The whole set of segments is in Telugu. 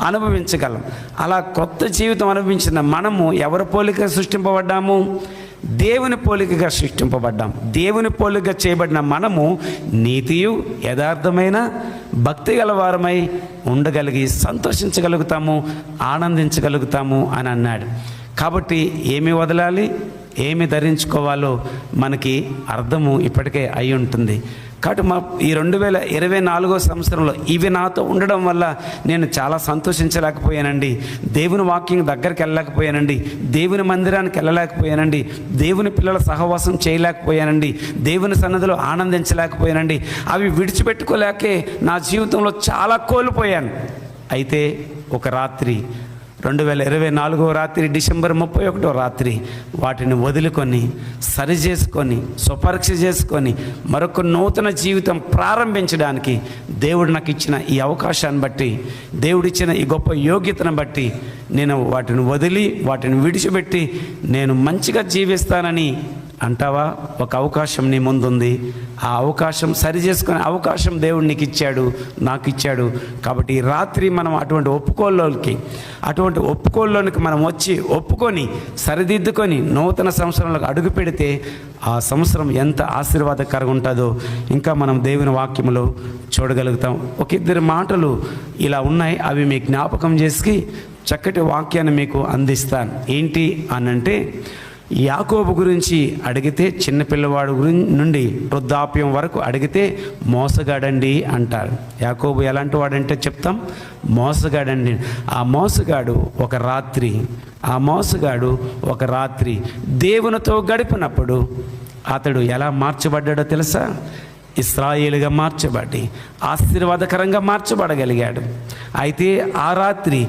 అనుభవించగలం. అలా కొత్త జీవితం అనుభవించిన మనము ఎవరి పోలిక సృష్టింపబడ్డాము? దేవుని పోలికగా సృష్టింపబడ్డాం. దేవుని పోలికగా చేయబడిన మనము నీతియు యథార్థమైన భక్తి గలవారమై ఉండగలిగి సంతోషించగలుగుతాము, ఆనందించగలుగుతాము అని అన్నాడు. కాబట్టి ఏమి వదలాలి, ఏమి ధరించుకోవాలో మనకి అర్థము ఇప్పటికే అయి ఉంటుంది. కాబట్టి ఈ 2024 సంవత్సరంలో ఇవి నాతో ఉండడం వల్ల నేను చాలా సంతోషించలేకపోయానండి, దేవుని వాక్యం దగ్గరికి వెళ్ళలేకపోయానండి, దేవుని మందిరానికి వెళ్ళలేకపోయానండి, దేవుని పిల్లల సహవాసం చేయలేకపోయానండి, దేవుని సన్నిధిలో ఆనందించలేకపోయానండి, అవి విడిచిపెట్టుకోలేకే నా జీవితంలో చాలా కోల్పోయాను. అయితే ఒక రాత్రి 2024 రాత్రి డిసెంబర్ 31 రాత్రి వాటిని వదులుకొని సరి చేసుకొని స్వపరీక్ష చేసుకొని మరొక నూతన జీవితం ప్రారంభించడానికి దేవుడు నాకు ఇచ్చిన ఈ అవకాశాన్ని బట్టి, దేవుడిచ్చిన ఈ గొప్ప యోగ్యతను బట్టి నేను వాటిని వదిలి వాటిని విడిచిపెట్టి నేను మంచిగా జీవిస్తానని అంటావా? ఒక అవకాశం నీ ముందుంది. ఆ అవకాశం సరి చేసుకునే అవకాశం దేవుడు నీకు ఇచ్చాడు, నాకు ఇచ్చాడు. కాబట్టి ఈ రాత్రి మనం అటువంటి ఒప్పుకోల్లోనికి మనం వచ్చి ఒప్పుకొని సరిదిద్దుకొని నూతన సంవత్సరంలోకి అడుగు పెడితే ఆ సంవత్సరం ఎంత ఆశీర్వాదకరంగా ఉంటుందో ఇంకా మనం దేవుని వాక్యంలో చూడగలుగుతాం. ఒక ఇద్దరు మాటలు ఇలా ఉన్నాయి, అవి మీ జ్ఞాపకం చేసి చక్కటి వాక్యాన్ని మీకు అందిస్తాను. ఏంటి అనంటే, యాకోబు గురించి అడిగితే చిన్నపిల్లవాడు నుండి వృద్ధాప్యం వరకు అడిగితే మోసగాడండి అంటారు. యాకోబు ఎలాంటి వాడంటే చెప్తాం, మోసగాడండి. ఆ మోసగాడు ఒక రాత్రి దేవునితో గడిపినప్పుడు అతడు ఎలా మార్చబడ్డాడో తెలుసా? ఇశ్రాయేలుగా మార్చబడి ఆశీర్వాదకరంగా మార్చబడగలిగాడు. అయితే ఆ రాత్రి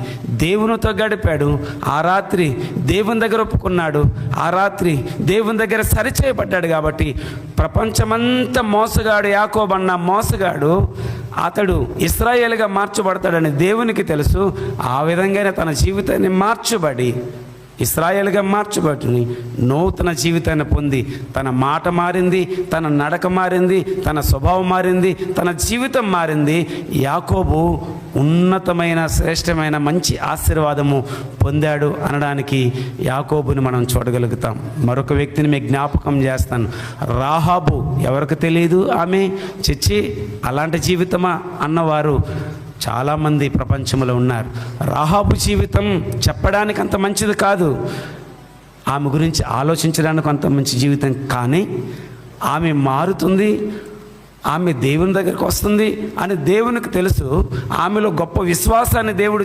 దేవునితో గడిపాడు, ఆ రాత్రి దేవుని దగ్గర ఒప్పుకున్నాడు, ఆ రాత్రి దేవుని దగ్గర సరిచేయబడ్డాడు. కాబట్టి ప్రపంచమంతా మోసగాడు యాకోబు అన్న మోసగాడు అతడు ఇశ్రాయేలుగా మార్చబడతాడని దేవునికి తెలుసు. ఆ విధంగానే తన జీవితాన్ని మార్చబడి ఇశ్రాయేలుగా మార్చబడి నూతన జీవితాన్ని పొంది తన మాట మారింది, తన నడక మారింది, తన స్వభావం మారింది, తన జీవితం మారింది. యాకోబు ఉన్నతమైన శ్రేష్టమైన మంచి ఆశీర్వాదము పొందాడు అనడానికి యాకోబుని మనం చూడగలుగుతాం. మరొక వ్యక్తిని మీకు జ్ఞాపకం చేస్తాను. రాహాబు ఎవరికి తెలియదు, ఆమె చిచ్చి అలాంటి జీవితమా అన్నవారు చాలామంది ప్రపంచంలో ఉన్నారు. రాహాబు జీవితం చెప్పడానికి అంత మంచిది కాదు, ఆమె గురించి ఆలోచించడానికి అంత మంచి జీవితం. కానీ ఆమె మారుతుంది, ఆమె దేవుని దగ్గరికి వస్తుంది అని దేవునికి తెలుసు. ఆమెలో గొప్ప విశ్వాసాన్ని దేవుడు